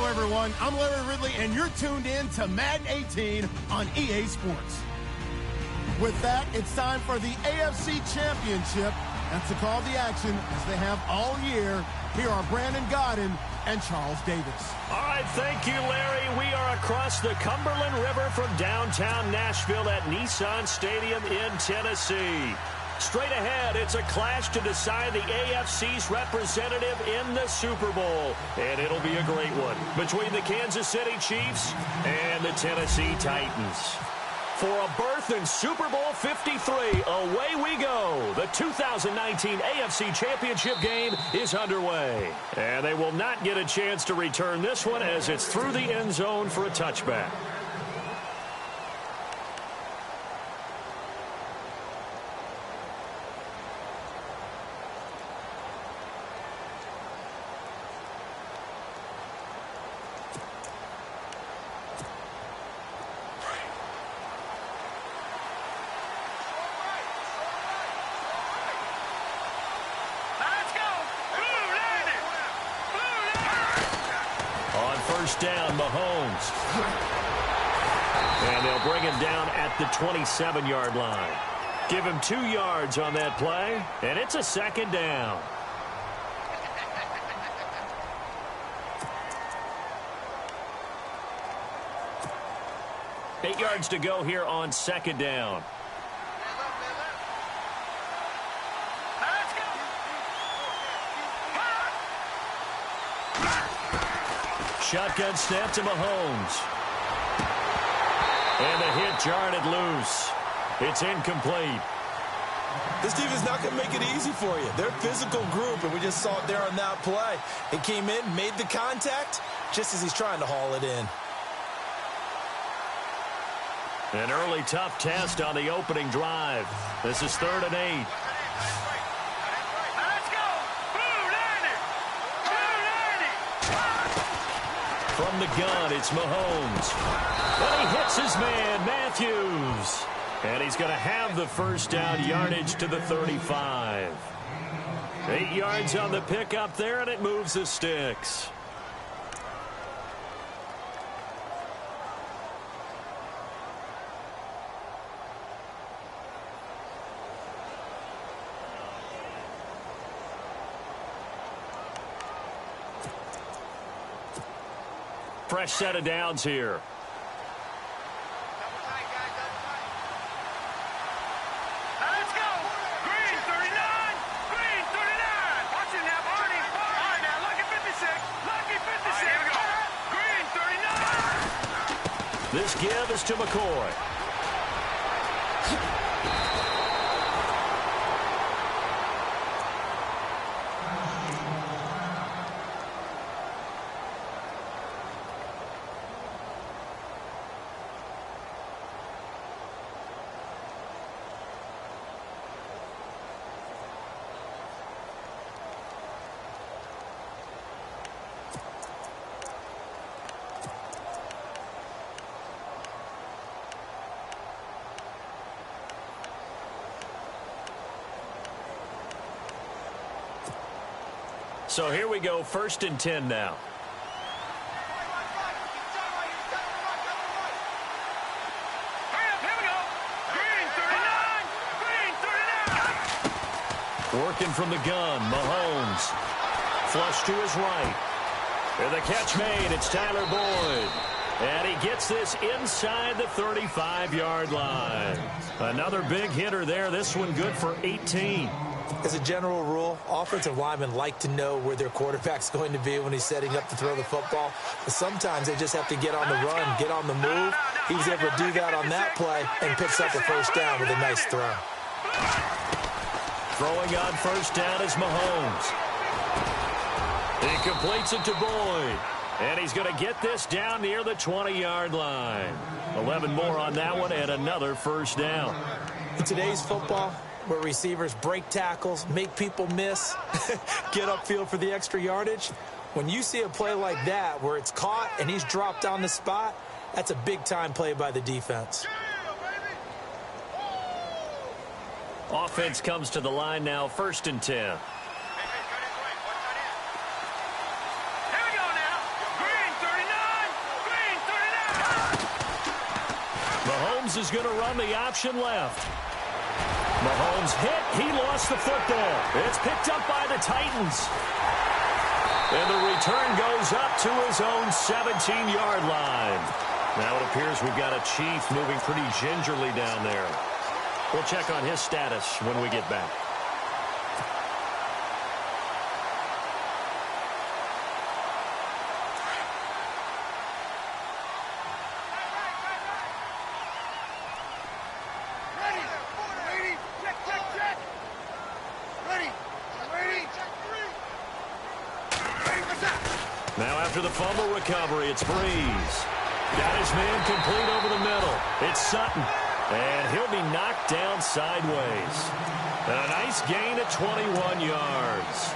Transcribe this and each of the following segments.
Hello, everyone. I'm Larry Ridley, and you're tuned in to Madden 18 on EA Sports. With that, it's time for the AFC Championship. And to call the action, as they have all year, here are Brandon Godden and Charles Davis. All right, thank you, Larry. We are across the Cumberland River from downtown Nashville at Nissan Stadium in Tennessee. Straight ahead, it's a clash to decide the AFC's representative in the Super Bowl. And it'll be a great one between the Kansas City Chiefs and the Tennessee Titans. For a berth in Super Bowl 53, away we go. The 2019 AFC Championship game is underway. And they will not get a chance to return this one as it's through the end zone for a touchback. First down, Mahomes. And they'll bring him down at the 27-yard line. Give him 2 yards on that play, and it's a second down. Eight yards to go here on second down. Shotgun snap to Mahomes. And the hit jarred it loose. It's incomplete. This team is not going to make it easy for you. They're a physical group, and we just saw it there on that play. It came in, made the contact, just as he's trying to haul it in. An early tough test on the opening drive. This is 3rd and 8. From the gun, it's Mahomes. And he hits his man, Matthews. And he's going to have the first down, yardage to the 35. 8 yards on the pickup there, and it moves the sticks. Fresh set of downs here. Let's go. Green 39. Green 39. Watch it now, Barney. All right, now, lucky 56. Lucky 56. Here we go. Green 39. This give is to McCoy. So here we go, 1st and 10 now. Working from the gun, Mahomes. Flush to his right. And the catch made, it's Tyler Boyd. And he gets this inside the 35-yard line. Another big hitter there, this one good for 18. As a general rule, offensive linemen like to know where their quarterback's going to be when he's setting up to throw the football. But sometimes they just have to get on the run, get on the move. He was able to do that on that play and picks up a first down with a nice throw. Throwing on first down is Mahomes. He completes it to Boyd. And he's going to get this down near the 20-yard line. 11 more on that one and another first down. In today's football, where receivers break tackles, make people miss, get upfield for the extra yardage, when you see a play like that where it's caught and he's dropped on the spot, that's a big-time play by the defense. Offense comes to the line now, 1st and 10. Here we go now. Green 39. Mahomes is going to run the option left. Mahomes hit. He lost the football. It's picked up by the Titans. And the return goes up to his own 17-yard line. Now it appears we've got a Chief moving pretty gingerly down there. We'll check on his status when we get back. Now after the fumble recovery, it's Breeze. Got his man complete over the middle. It's Sutton. And he'll be knocked down sideways. And a nice gain of 21 yards.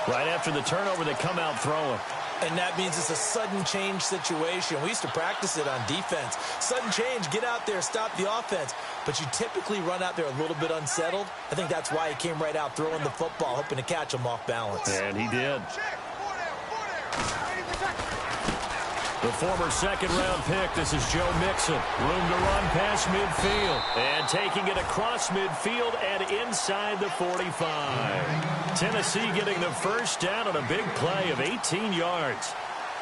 Right after the turnover, they come out throwing. And that means it's a sudden change situation. We used to practice it on defense. Sudden change, get out there, stop the offense. But you typically run out there a little bit unsettled. I think that's why he came right out throwing the football, hoping to catch him off balance. And he did. The former second-round pick, this is Joe Mixon. Room to run past midfield. And taking it across midfield and inside the 45. Tennessee getting the first down on a big play of 18 yards.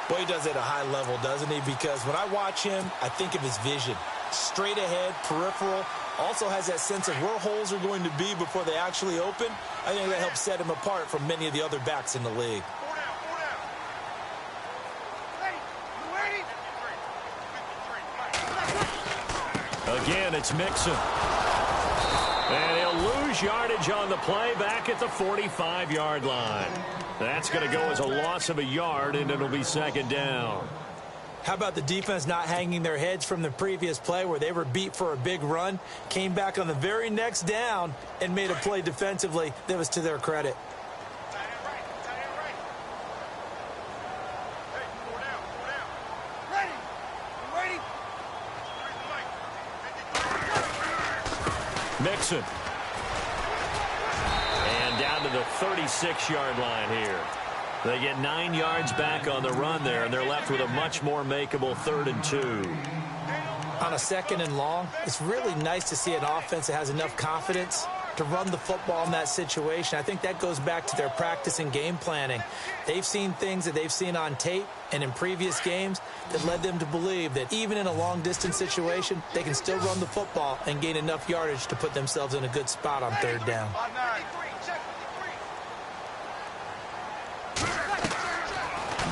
Boy, he does it at a high level, doesn't he? Because when I watch him, I think of his vision. Straight ahead, peripheral. Also has that sense of where holes are going to be before they actually open. I think that helps set him apart from many of the other backs in the league. Again, it's Mixon. And he'll lose yardage on the play back at the 45-yard line. That's going to go as a loss of a yard, and it'll be second down. How about the defense not hanging their heads from the previous play where they were beat for a big run, came back on the very next down, and made a play defensively that was to their credit. Mixon. And down to the 36-yard line here. They get 9 yards back on the run there, and they're left with a much more makeable 3rd and 2. On a second and long, it's really nice to see an offense that has enough confidence to run the football in that situation. I think that goes back to their practice and game planning. They've seen things that they've seen on tape and in previous games that led them to believe that even in a long-distance situation, they can still run the football and gain enough yardage to put themselves in a good spot on 3rd down.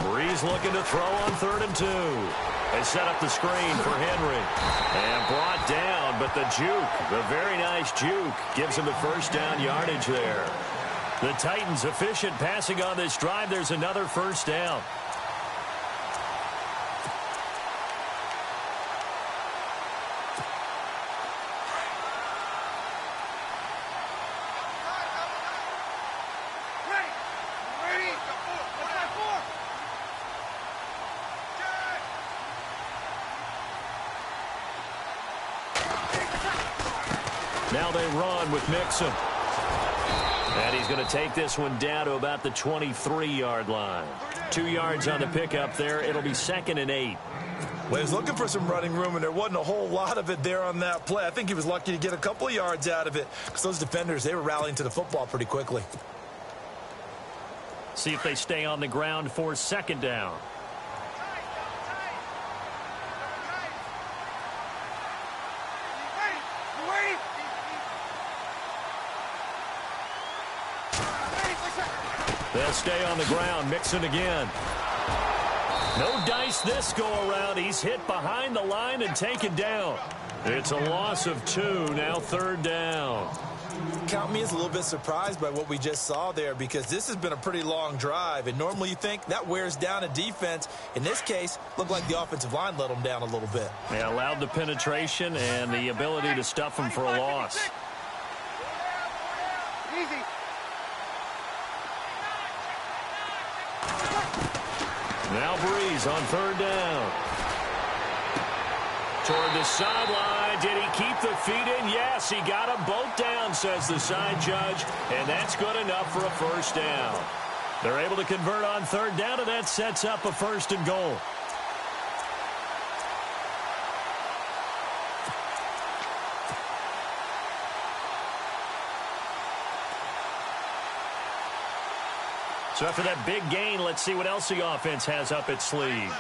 Breeze looking to throw on 3rd and 2. They set up the screen for Henry. And brought down, but the juke, the very nice juke, gives him the first down yardage there. The Titans efficient passing on this drive. There's another first down. Now they run with Mixon. And he's going to take this one down to about the 23-yard line. 2 yards on the pickup there. It'll be 2nd and 8. Well, he was looking for some running room, and there wasn't a whole lot of it there on that play. I think he was lucky to get a couple of yards out of it because those defenders, they were rallying to the football pretty quickly. See if they stay on the ground for 2nd down. They'll stay on the ground. Mixon again. No dice this go-around. He's hit behind the line and taken down. It's a loss of 2. Now 3rd down. Count me as a little bit surprised by what we just saw there because this has been a pretty long drive. And normally you think that wears down a defense. In this case, looked like the offensive line let them down a little bit. They allowed the penetration and the ability to stuff them for a loss. Easy. Now Breeze on 3rd down. Toward the sideline. Did he keep the feet in? Yes, he got them both down, says the side judge. And that's good enough for a first down. They're able to convert on 3rd down, and that sets up a 1st and goal. So after that big gain, let's see what else the offense has up its sleeve.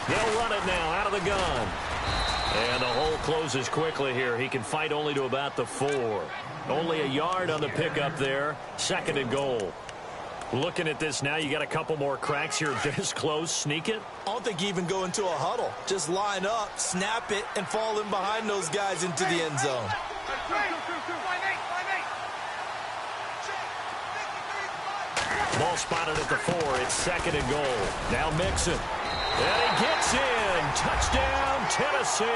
They'll run it now out of the gun. And the hole closes quickly here. He can fight only to about the 4. Only a yard on the pickup there. 2nd and goal. Looking at this now, you got a couple more cracks here this close. Sneak it? I don't think you even go into a huddle. Just line up, snap it, and fall in behind those guys into the end zone. Ball spotted at the 4. It's 2nd and goal. Now Mixon. And he gets in. Touchdown, Tennessee.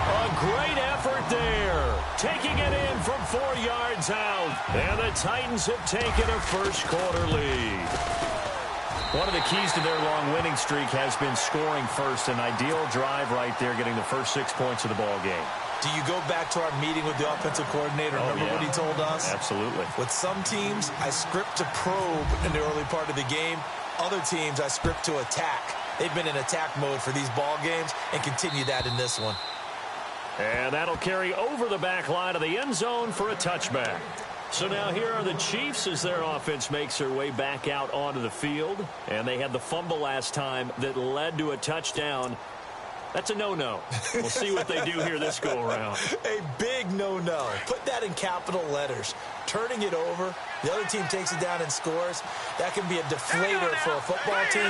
A great effort there. Taking it in from 4 yards out. And the Titans have taken a first-quarter lead. One of the keys to their long winning streak has been scoring first. An ideal drive right there, getting the first 6 points of the ball game. Do you go back to our meeting with the offensive coordinator? Remember what he told us? Absolutely. With some teams, I script to probe in the early part of the game. Other teams, I script to attack. They've been in attack mode for these ball games and continue that in this one. And that'll carry over the back line of the end zone for a touchback. So now here are the Chiefs as their offense makes their way back out onto the field. And they had the fumble last time that led to a touchdown. That's a no-no. We'll see what they do here this go-around. A big no-no. Put that in capital letters. Turning it over, the other team takes it down and scores. That can be a deflator for a football team.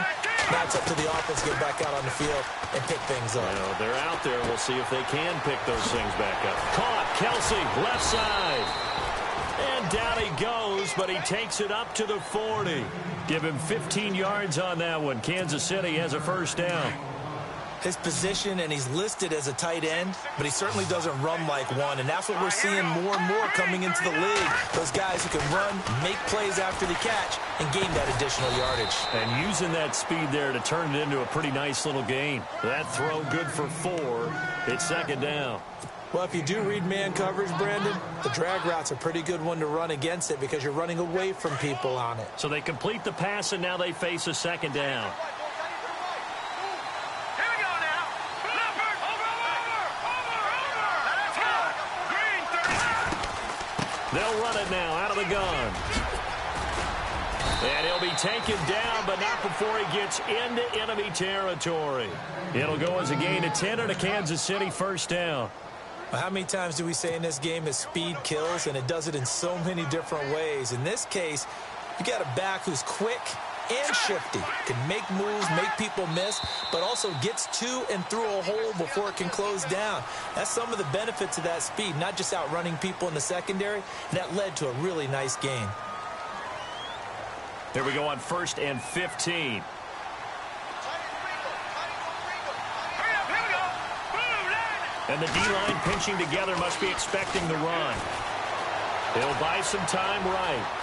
Now it's up to the offense to get back out on the field and pick things up. Well, they're out there. We'll see if they can pick those things back up. Caught. Kelsey, left side. And down he goes, but he takes it up to the 40. Give him 15 yards on that one. Kansas City has a first down. His position, and he's listed as a tight end, but he certainly doesn't run like one, and that's what we're seeing more and more coming into the league. Those guys who can run, make plays after the catch, and gain that additional yardage. And using that speed there to turn it into a pretty nice little gain. That throw good for 4. It's 2nd down. Well, if you do read man coverage, Brandon, the drag route's a pretty good one to run against it because you're running away from people on it. So they complete the pass, and now they face a 2nd down. They'll run it now out of the gun. And he'll be taken down, but not before he gets into enemy territory. It'll go as a gain of 10 and a Kansas City first down. Well, how many times do we say in this game that speed kills, and it does it in so many different ways? In this case, you got a back who's quick and shifty, can make moves, make people miss, but also gets to and through a hole before it can close down. That's some of the benefits of that speed, not just outrunning people in the secondary, and that led to a really nice gain. Here we go on 1st and 15. And the D-line pinching together must be expecting the run. He'll buy some time right.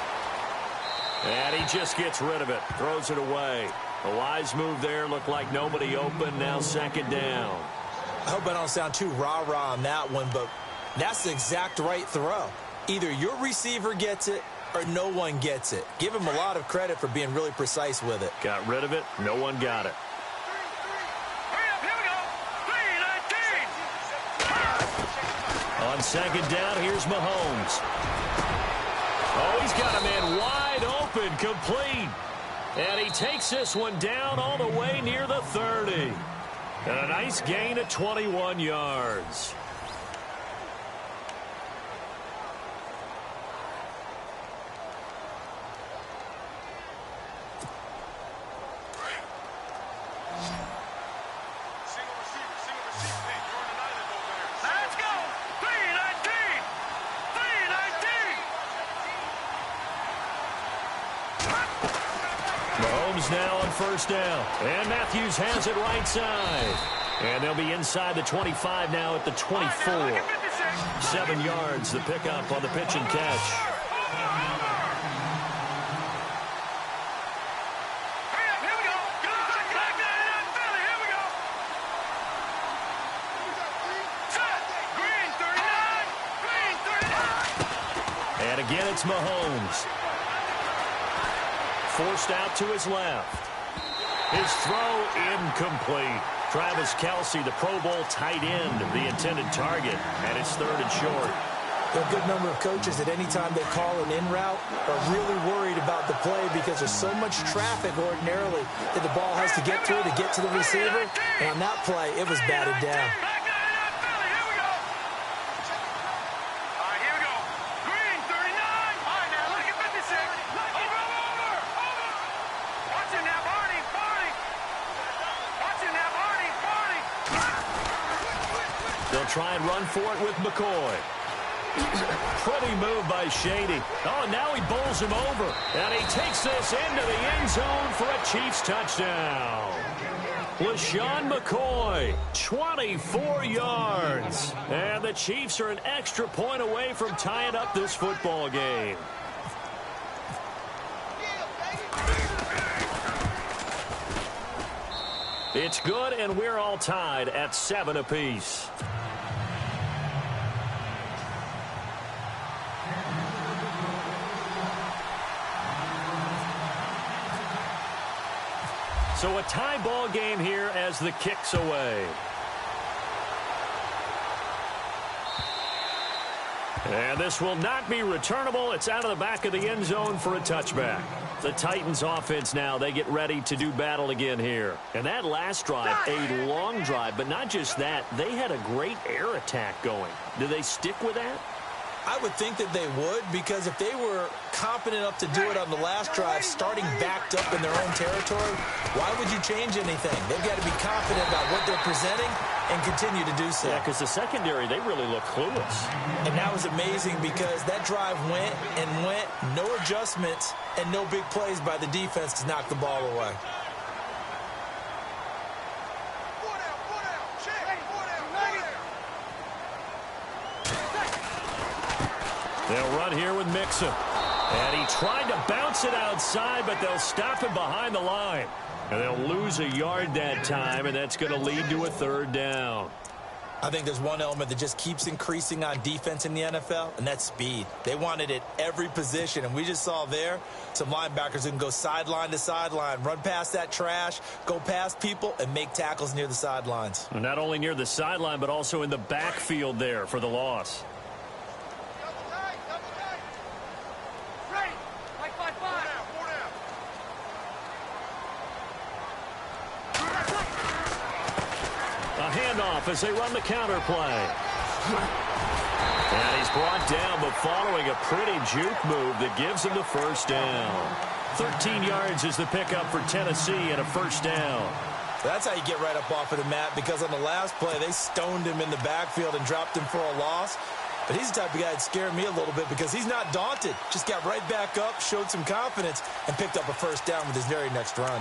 And he just gets rid of it, throws it away. A wise move there, looked like nobody open, now 2nd down. I hope I don't sound too rah-rah on that one, but that's the exact right throw. Either your receiver gets it or no one gets it. Give him a lot of credit for being really precise with it. Got rid of it, no one got it. On 2nd down, here's Mahomes. Oh, he's got a man wide open, complete. And he takes this one down all the way near the 30. And a nice gain of 21 yards. Now on 1st down. And Matthews has it right side. And they'll be inside the 25 now at the 24. 7 yards the pickup on the pitch and catch. And again it's Mahomes. Forced out to his left. His throw incomplete. Travis Kelce, the Pro Bowl tight end, the intended target, and it's 3rd and short. There are a good number of coaches at any time they call an in route are really worried about the play because there's so much traffic ordinarily that the ball has to get through to get to the receiver. And on that play, it was batted down. They'll try and run for it with McCoy. Pretty move by Shady. Oh, and now he bowls him over. And he takes this into the end zone for a Chiefs touchdown. LaShawn McCoy, 24 yards. And the Chiefs are an extra point away from tying up this football game. It's good, and we're all tied at 7 apiece. So a tie ball game here as the kick's away. And this will not be returnable. It's out of the back of the end zone for a touchback. The Titans offense now, they get ready to do battle again here. And that last drive, a long drive, but not just that, they had a great air attack going. Do they stick with that? I would think that they would, because if they were competent enough to do it on the last drive, starting backed up in their own territory, why would you change anything? They've got to be confident about what they're presenting and continue to do so. Yeah, because the secondary, they really look clueless. And that was amazing because that drive went and went, no adjustments and no big plays by the defense to knock the ball away. They'll run here with Mixon. And he tried to bounce it outside, but they'll stop him behind the line. And they'll lose a yard that time, and that's going to lead to a 3rd down. I think there's one element that just keeps increasing on defense in the NFL, and that's speed. They want it at every position, and we just saw there some linebackers who can go sideline to sideline, run past that trash, go past people, and make tackles near the sidelines. And not only near the sideline, but also in the backfield there for the loss. Handoff as they run the counter play. And he's brought down, but following a pretty juke move that gives him the 1st down. 13 yards is the pickup for Tennessee and a 1st down. That's how you get right up off of the mat, because on the last play, they stoned him in the backfield and dropped him for a loss. But he's the type of guy that scared me a little bit because he's not daunted. Just got right back up, showed some confidence, and picked up a 1st down with his very next run.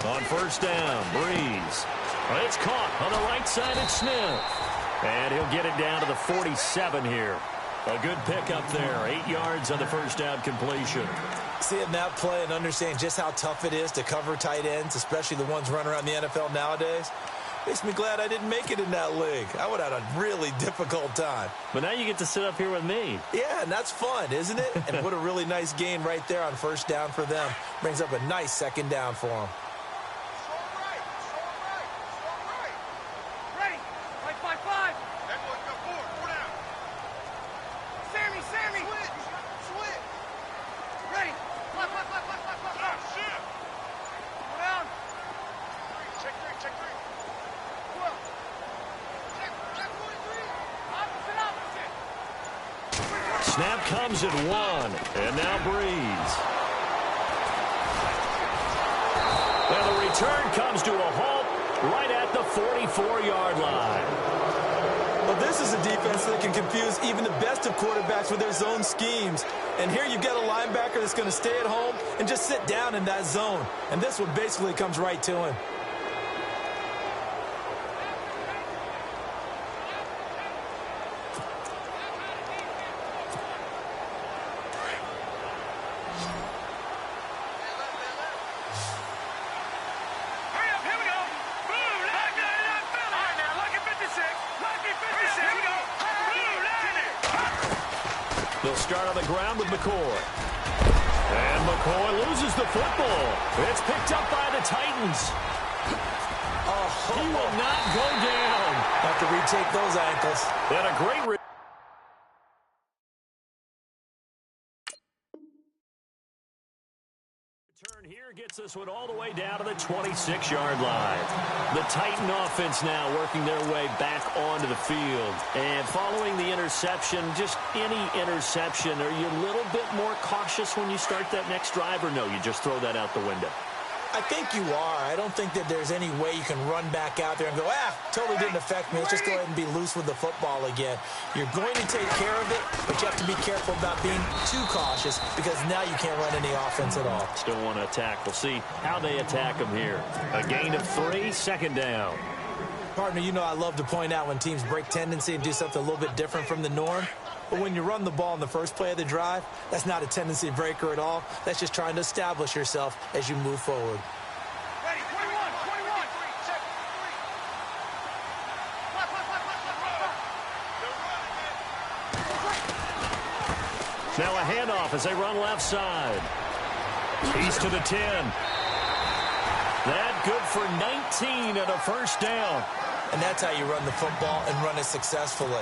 On 1st down, Breeze. Well, it's caught on the right side at Smith. And he'll get it down to the 47 here. A good pickup there. 8 yards on the 1st down completion. Seeing that play and understanding just how tough it is to cover tight ends, especially the ones running around the NFL nowadays, makes me glad I didn't make it in that league. I would have had a really difficult time. But now you get to sit up here with me. Yeah, and that's fun, isn't it? And what a really nice gain right there on 1st down for them. Brings up a nice 2nd down for them. Snap comes at 1, and now Breeze. And the return comes to a halt right at the 44-yard line. Well, this is a defense that can confuse even the best of quarterbacks with their zone schemes. And here you've got a linebacker that's going to stay at home and just sit down in that zone. And this one basically comes right to him. He'll start on the ground with McCoy. And McCoy loses the football. It's picked up by the Titans. He will not go down. Have to retake those ankles. And a great return here gets this one all the way down to the 26-yard line. The Titan offense now working their way back onto the field. And following the interception, just any interception, are you a little bit more cautious when you start that next drive, or no, you just throw that out the window? I think you are. I don't think that there's any way you can run back out there and go, totally didn't affect me. Let's just go ahead and be loose with the football again. You're going to take care of it, but you have to be careful about being too cautious because now you can't run any offense at all. Still want to attack. We'll see how they attack him here. A gain of 3, second down. Partner, you know I love to point out when teams break tendency and do something a little bit different from the norm. But when you run the ball in the first play of the drive, that's not a tendency breaker at all. That's just trying to establish yourself as you move forward. Ready, 21. Check. Now a handoff as they run left side. He's to the 10. That good for 19 and a first down. And that's how you run the football and run it successfully.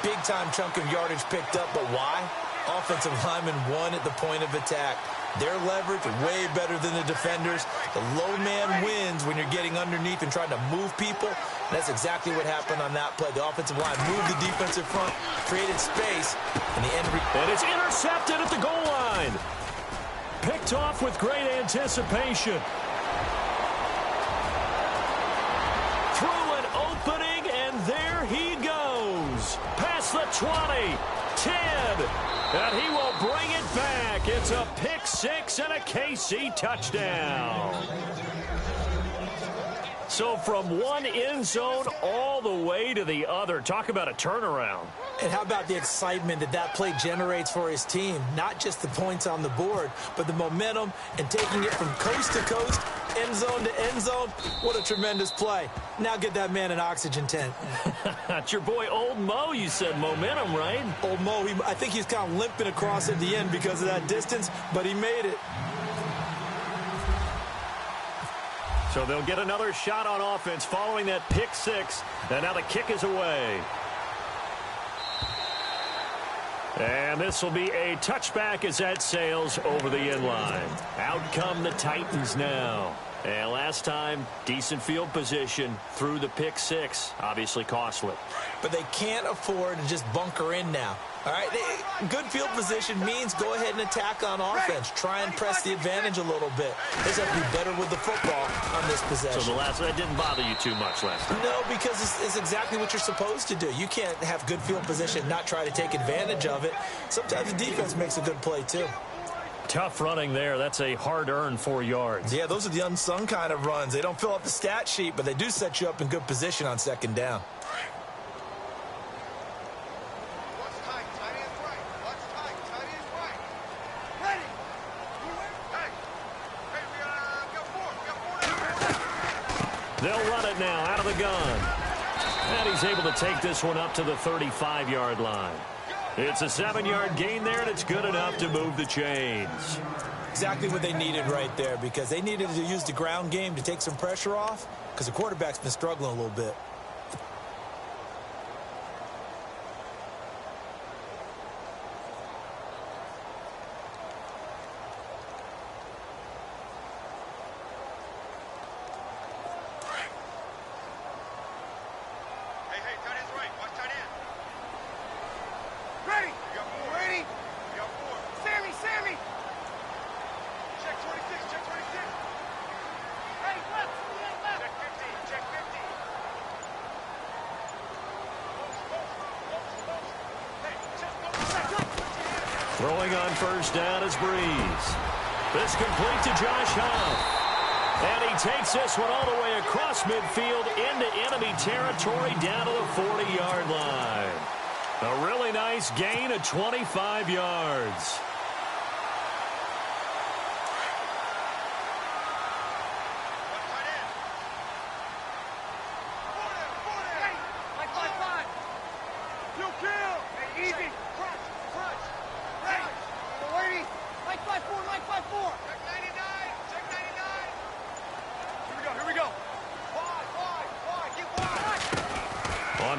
Big-time chunk of yardage picked up, but why? Offensive lineman won at the point of attack. Their leverage way better than the defenders. The low man wins when you're getting underneath and trying to move people. And that's exactly what happened on that play. The offensive line moved the defensive front, created space, and the end. And it's intercepted at the goal line. Picked off with great anticipation. Through an opening, and there he goes. Past the 20, 10, and he will bring it back. It's a pick 6 and a KC touchdown. So from one end zone all the way to the other. Talk about a turnaround. And how about the excitement that play generates for his team? Not just the points on the board, but the momentum and taking it from coast to coast, end zone to end zone. What a tremendous play. Now get that man an oxygen tent. That's your boy Old Mo. You said momentum, right? Old Mo, I think he's kind of limping across at the end because of that distance, but he made it. So they'll get another shot on offense following that pick 6. And now the kick is away. And this will be a touchback as that sails over the end line. Out come the Titans now. And last time, decent field position through the pick 6. Obviously costly. But they can't afford to just bunker in now. All right, good field position means go ahead and attack on offense. Try and press the advantage a little bit. They just have to be better with the football on this possession. So that didn't bother you too much last time? No, because it's exactly what you're supposed to do. You can't have good field position and not try to take advantage of it. Sometimes the defense makes a good play, too. Tough running there. That's a hard-earned 4 yards. Yeah, those are the unsung kind of runs. They don't fill up the stat sheet, but they do set you up in good position on second down. They'll run it now out of the gun. And he's able to take this one up to the 35-yard line. It's a 7-yard gain there, and it's good enough to move the chains. Exactly what they needed right there, because they needed to use the ground game to take some pressure off, because the quarterback's been struggling a little bit. Throwing on first down is Breeze. This complete to Josh Huff. And he takes this one all the way across midfield into enemy territory down to the 40-yard line. A really nice gain of 25 yards.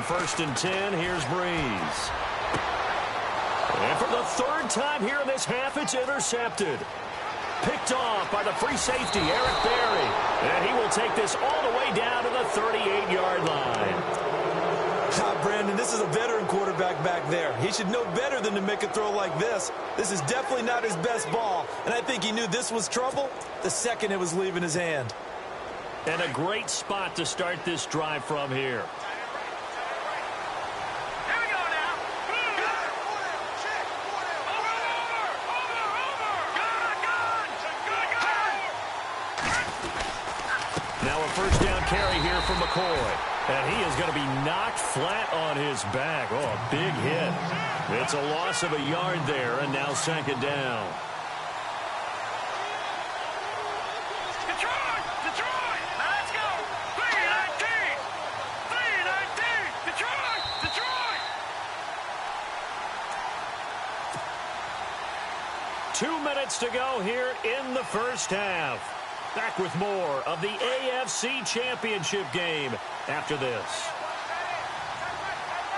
on 1st and 10. Here's Breeze. And for the 3rd time here in this half, it's intercepted. Picked off by the free safety, Eric Berry. And he will take this all the way down to the 38-yard line. Brandon, this is a veteran quarterback back there. He should know better than to make a throw like this. This is definitely not his best ball, and I think he knew this was trouble the second it was leaving his hand. And a great spot to start this drive from here. Now a 1st down carry here from McCoy. And he is going to be knocked flat on his back. Oh, a big hit. It's a loss of a yard there, and now 2nd down. Detroit! Detroit! Now let's go! 3-19! 3-19! Detroit! Detroit! 2 minutes to go here in the 1st half. Back with more of the AFC Championship game after this.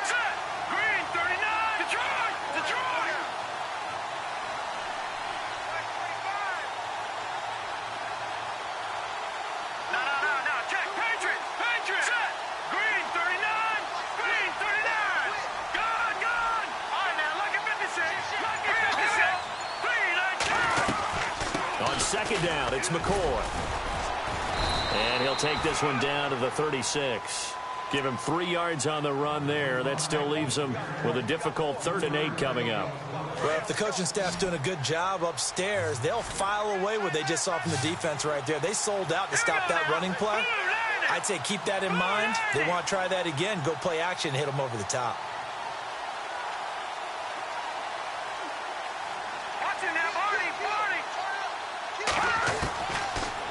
Set! Green 39! Detroit! Detroit! No. Check! Patriots! Patriots! Set! Green 39! Green 39! Gone! All right, now, lucky 56! Lucky 56! 3-19! On 2nd down, it's McCoy. And he'll take this one down to the 36. Give him 3 yards on the run there. That still leaves him with a difficult 3rd and 8 coming up. Well, if the coaching staff's doing a good job upstairs, they'll file away what they just saw from the defense right there. They sold out to stop that running play. I'd say keep that in mind. They want to try that again. Go play action, hit them over the top.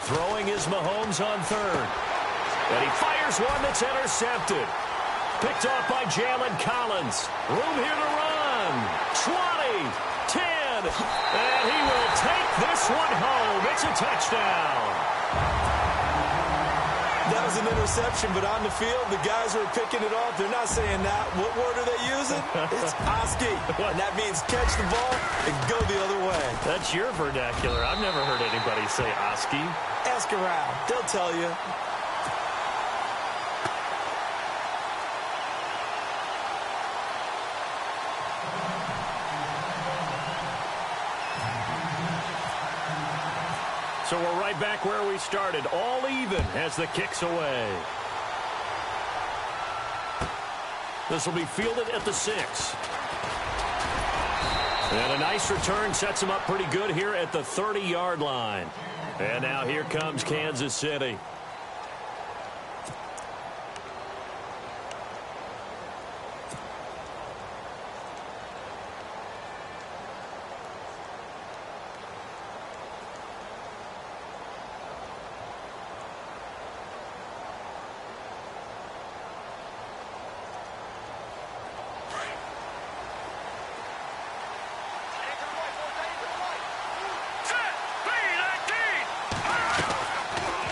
Throwing is Mahomes on 3rd. And he fires one that's intercepted. Picked off by Jalen Collins. Room here to run. 20, 10, and he will take this one home. It's a touchdown. That was an interception, but on the field, the guys who are picking it off, they're not saying that. What word are they using? It's Oski, and that means catch the ball and go the other way. That's your vernacular. I've never heard anybody say Oski. Ask around. They'll tell you. So we're right back where we started, all even as the kick's away. This will be fielded at the 6. And a nice return sets him up pretty good here at the 30-yard line. And now here comes Kansas City.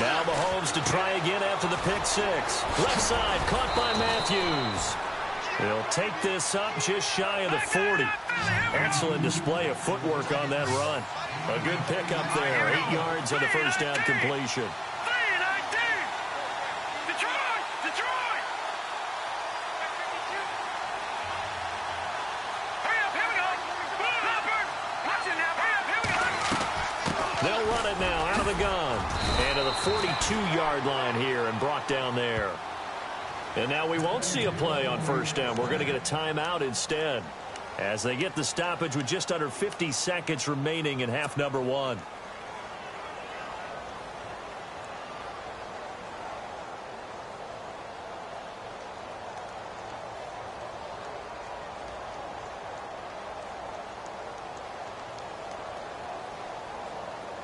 Now Mahomes to try again after the pick 6. Left side, caught by Matthews. He'll take this up just shy of the 40. Excellent display of footwork on that run. A good pick up there. 8 yards on the first down completion. They'll run it now out of the gun. And to the 42-yard line here and brought down there. And now we won't see a play on first down. We're going to get a timeout instead as they get the stoppage with just under 50 seconds remaining in half number 1.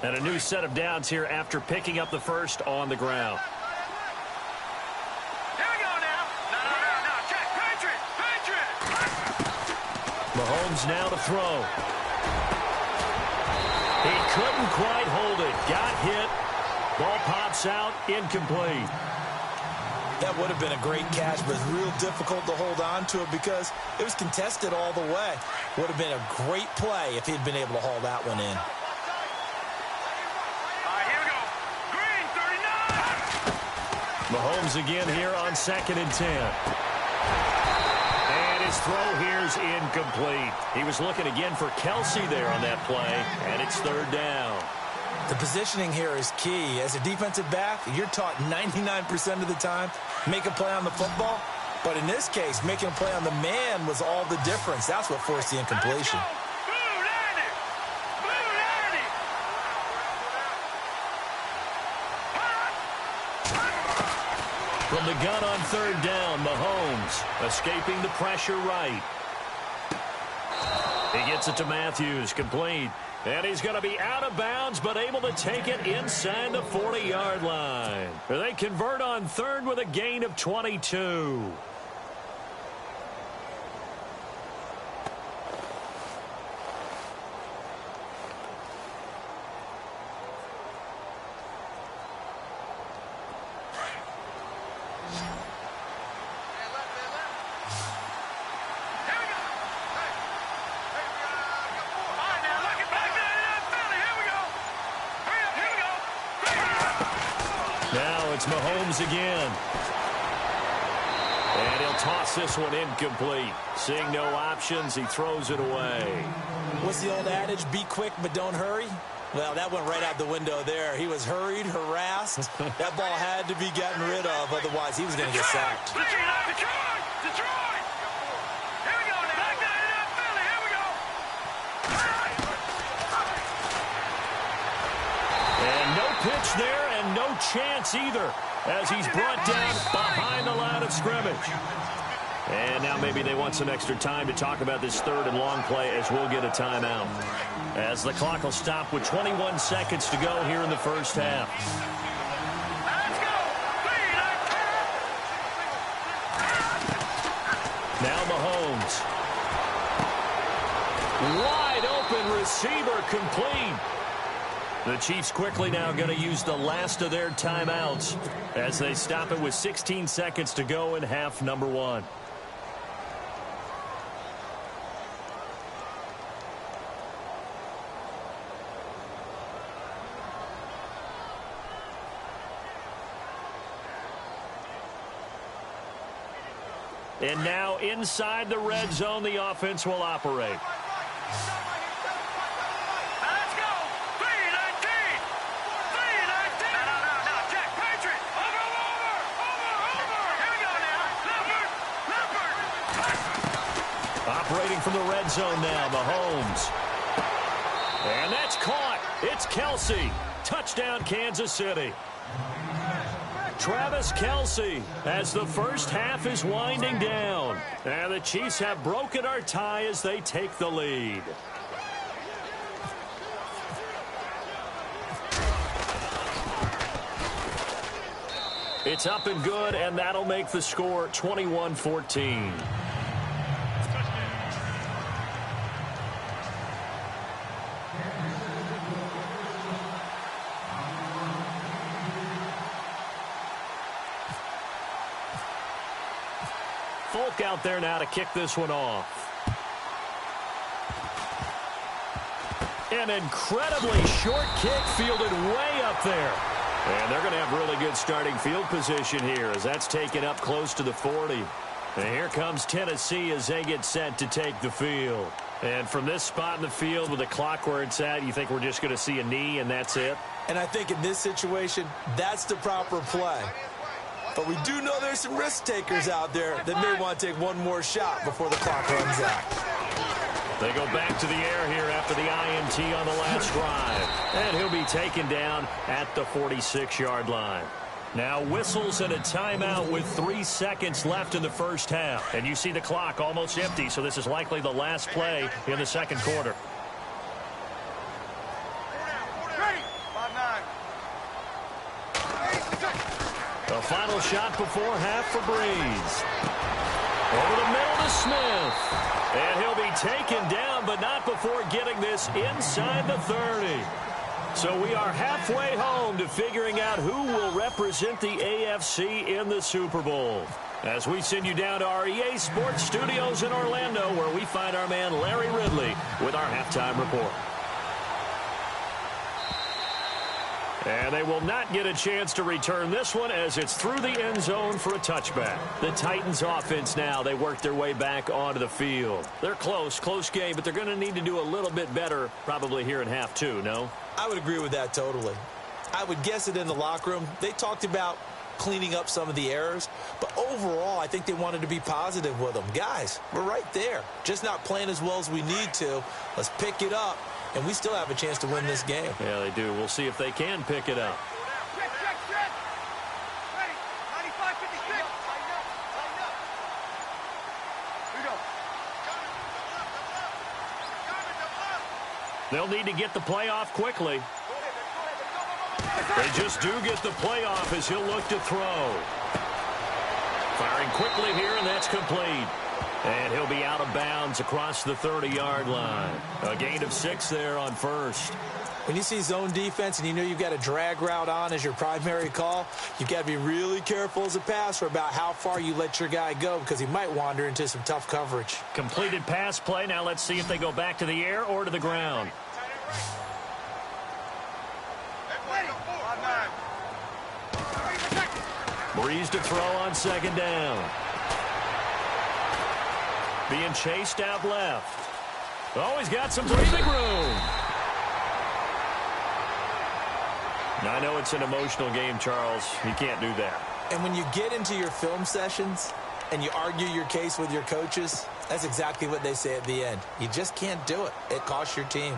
And a new set of downs here after picking up the first on the ground. Here we go now. No. Check. Patriot. Mahomes now to throw. He couldn't quite hold it. Got hit. Ball pops out. Incomplete. That would have been a great catch, but it's real difficult to hold on to it because it was contested all the way. Would have been a great play if he'd been able to haul that one in. Mahomes again here on 2nd and 10. And his throw here's incomplete. He was looking again for Kelsey there on that play, and it's 3rd down. The positioning here is key. As a defensive back, you're taught 99% of the time, make a play on the football. But in this case, making a play on the man was all the difference. That's what forced the incompletion. From the gun on 3rd down, Mahomes escaping the pressure right. He gets it to Matthews, complete. And he's going to be out of bounds, but able to take it inside the 40-yard line. They convert on 3rd with a gain of 22. Now it's Mahomes again. And he'll toss this one incomplete. Seeing no options, he throws it away. What's the old adage? Be quick, but don't hurry. Well, that went right out the window there. He was hurried, harassed. That ball had to be gotten rid of. Otherwise, he was going to get sacked. Detroit! Here we go now. Back down to that Philly. Here we go. And no pitch there and no chance either as he's brought down behind the line of scrimmage. And now maybe they want some extra time to talk about this 3rd and long play as we'll get a timeout. As the clock will stop with 21 seconds to go here in the first half. Let's go. Now Mahomes. Wide open receiver complete. The Chiefs quickly now going to use the last of their timeouts as they stop it with 16 seconds to go in half number 1. And now inside the red zone, the offense will operate. Let's go. 3-19. 3-19. No. Jack, Patriot. Over. Here we go now. Leopard. Operating from the red zone now, Mahomes. And that's caught. It's Kelsey. Touchdown, Kansas City. Travis Kelce as the first half is winding down. And the Chiefs have broken our tie as they take the lead. It's up and good, and that'll make the score 21-14. Folk out there now to kick this one off. An incredibly short kick fielded way up there. And they're going to have really good starting field position here as that's taken up close to the 40. And here comes Tennessee as they get set to take the field. And from this spot in the field with the clock where it's at, you think we're just going to see a knee and that's it? And I think in this situation, that's the proper play. But we do know there's some risk takers out there that may want to take one more shot before the clock runs out. They go back to the air here after the INT on the last drive. And he'll be taken down at the 46-yard line. Now whistles and a timeout with 3 seconds left in the first half. And you see the clock almost empty, so this is likely the last play in the second quarter. The final shot before half for Breeze. Over the middle to Smith. And he'll be taken down, but not before getting this inside the 30. So we are halfway home to figuring out who will represent the AFC in the Super Bowl. As we send you down to our EA Sports Studios in Orlando, where we find our man Larry Ridley with our halftime report. And they will not get a chance to return this one as it's through the end zone for a touchback. The Titans offense now, they work their way back onto the field. They're close game, but they're going to need to do a little bit better probably here in half two, no? I would agree with that totally. I would guess it in the locker room. They talked about cleaning up some of the errors, but overall, I think they wanted to be positive with them. Guys, we're right there. Just not playing as well as we need to. Let's pick it up. And we still have a chance to win this game. Yeah, they do. We'll see if they can pick it up. They'll need to get the play off quickly. They just do get the play off as he'll look to throw. Firing quickly here, and that's complete. And he'll be out of bounds across the 30-yard line. A gain of 6 there on first. When you see zone defense and you know you've got a drag route on as your primary call, you've got to be really careful as a passer about how far you let your guy go because he might wander into some tough coverage. Completed pass play. Now let's see if they go back to the air or to the ground. Breeze to throw on second down. Being chased out left. Oh, he's got some breathing room. Now, I know it's an emotional game, Charles. You can't do that. And when you get into your film sessions and you argue your case with your coaches, that's exactly what they say at the end. You just can't do it. It costs your team.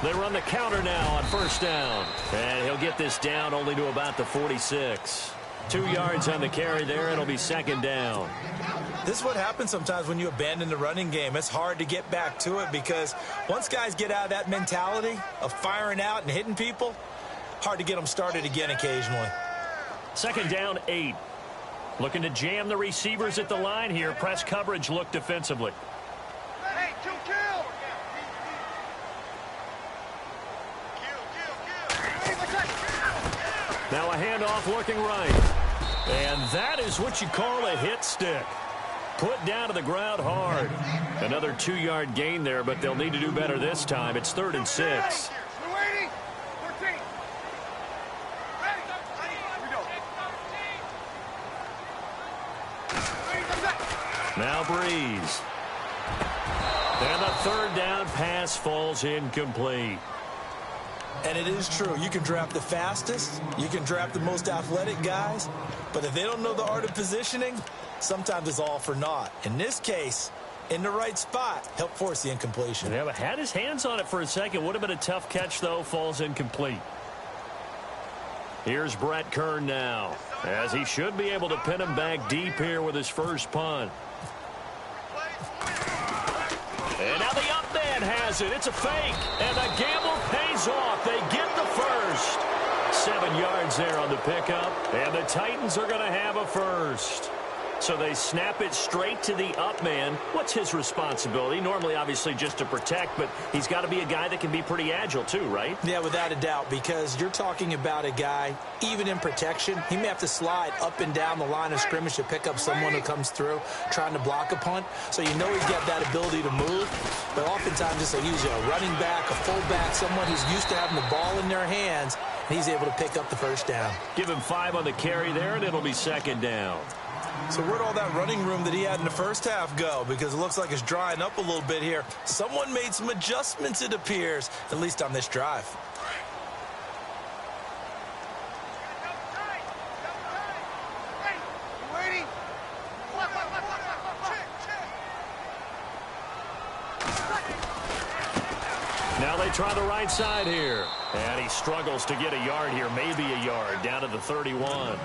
They run the counter now on first down. And he'll get this down only to about the 46. 2 yards on the carry there. It'll be second down. This is what happens sometimes when you abandon the running game. It's hard to get back to it because once guys get out of that mentality of firing out and hitting people, hard to get them started again occasionally. Second down, 8. Looking to jam the receivers at the line here. Press coverage look defensively. Now a handoff looking right. And that is what you call a hit stick. Put down to the ground hard. Another 2-yard gain there, but they'll need to do better this time. It's 3rd and 6. Now Breeze. And the 3rd down pass falls incomplete. And it is true. You can draft the fastest. You can draft the most athletic guys. But if they don't know the art of positioning, sometimes it's all for naught. In this case, in the right spot, help force the incompletion. Yeah, but had his hands on it for a second. Would have been a tough catch, though. Falls incomplete. Here's Brett Kern now, as he should be able to pin him back deep here with his first punt. And now the up man has it. It's a fake. And the gamble pays off. They get the first. 7 yards there on the pickup. And the Titans are going to have a first. So they snap it straight to the up man. What's his responsibility? Normally, obviously, just to protect, but he's got to be a guy that can be pretty agile too, right? Yeah, without a doubt, because you're talking about a guy, even in protection, he may have to slide up and down the line of scrimmage to pick up someone who comes through trying to block a punt. So you know he's got that ability to move, but oftentimes it's usually a running back, a fullback, someone who's used to having the ball in their hands, and he's able to pick up the first down. Give him 5 on the carry there, and it'll be second down. So where'd all that running room that he had in the first half go? Because it looks like it's drying up a little bit here. Someone made some adjustments, it appears, at least on this drive. Now they try the right side here. And he struggles to get a yard here, maybe a yard, down to the 31.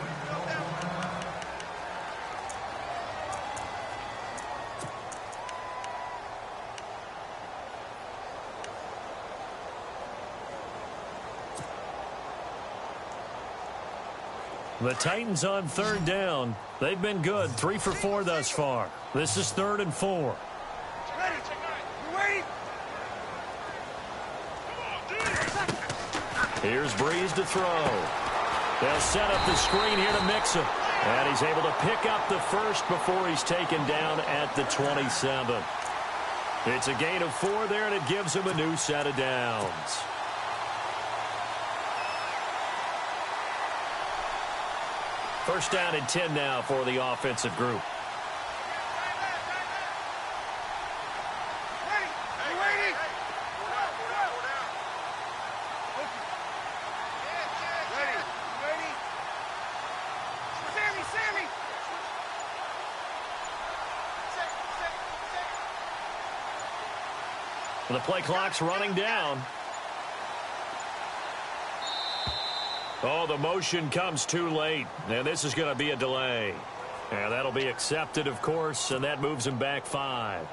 The Titans on third down. They've been good, 3 for 4 thus far. This is 3rd and 4. Here's Breeze to throw. They'll set up the screen here to Mixon. And he's able to pick up the first before he's taken down at the 27. It's a gain of 4 there, and it gives him a new set of downs. First down and 10 now for the offensive group. The play clock's running down. Oh, the motion comes too late, and this is going to be a delay. And that'll be accepted, of course, and that moves him back 5.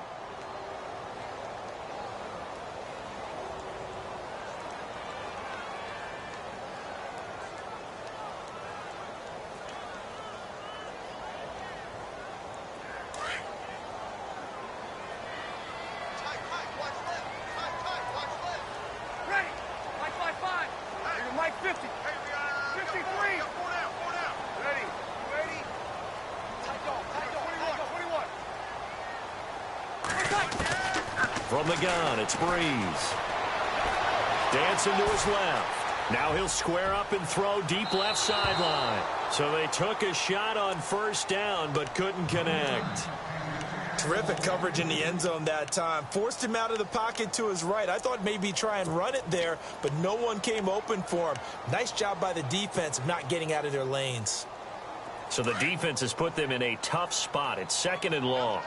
From the gun, it's Breeze. Dancing to his left. Now he'll square up and throw deep left sideline. So they took a shot on first down but couldn't connect. Terrific coverage in the end zone that time. Forced him out of the pocket to his right. I thought maybe try and run it there, but no one came open for him. Nice job by the defense of not getting out of their lanes. So the defense has put them in a tough spot. It's 2nd and long.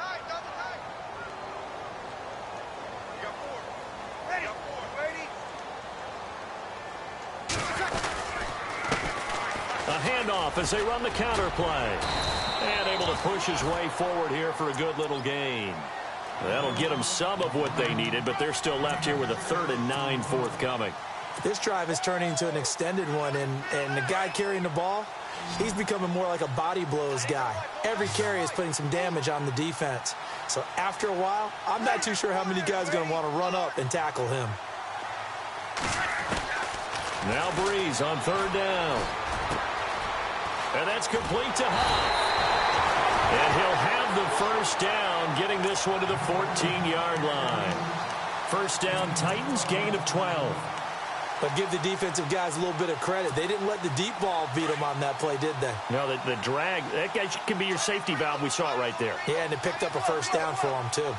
A handoff as they run the counter play. And able to push his way forward here for a good little gain. That'll get them some of what they needed, but they're still left here with a 3rd and 9 forthcoming. This drive is turning into an extended one, and the guy carrying the ball, he's becoming more like a body blows guy. Every carry is putting some damage on the defense. So after a while, I'm not too sure how many guys are going to want to run up and tackle him. Now Breeze on 3rd down. And that's complete to Huff. And he'll have the first down, getting this one to the 14-yard line. First down, Titans, gain of 12. But give the defensive guys a little bit of credit. They didn't let the deep ball beat them on that play, did they? No, the drag, that guy can be your safety valve. We saw it right there. Yeah, and it picked up a first down for them, too.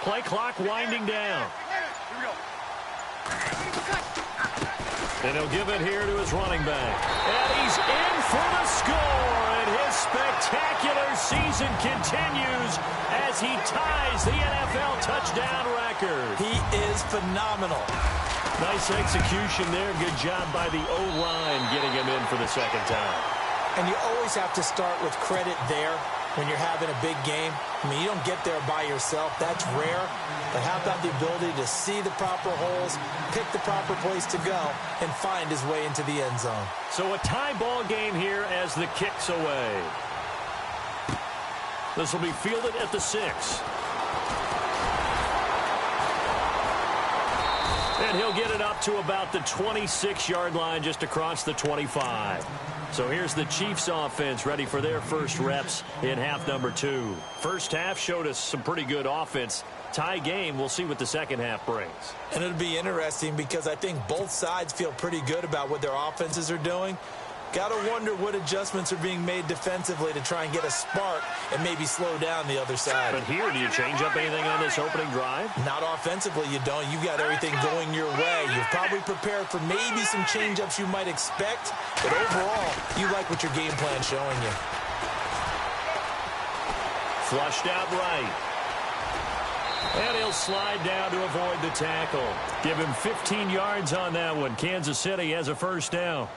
Play clock winding down. And he'll give it here to his running back. And he's in for the score. And his spectacular season continues as he ties the NFL touchdown record. He is phenomenal. Nice execution there. Good job by the O-line getting him in for the 2nd time. And you always have to start with credit there when you're having a big game. I mean, you don't get there by yourself. That's rare. But how about the ability to see the proper holes, pick the proper place to go, and find his way into the end zone? So a tie ball game here as the kick's away. This will be fielded at the 6. And he'll get it up to about the 26-yard line, just across the 25. So here's the Chiefs offense ready for their first reps in half number 2. First half showed us some pretty good offense. Tie game, we'll see what the second half brings. And it'll be interesting because I think both sides feel pretty good about what their offenses are doing. Got to wonder what adjustments are being made defensively to try and get a spark and maybe slow down the other side. But here, do you change up anything on this opening drive? Not offensively, you don't. You got everything going your way. You've probably prepared for maybe some change-ups you might expect, but overall, you like what your game plan's showing you. Flushed out right. And he'll slide down to avoid the tackle. Give him 15 yards on that one. Kansas City has a first down.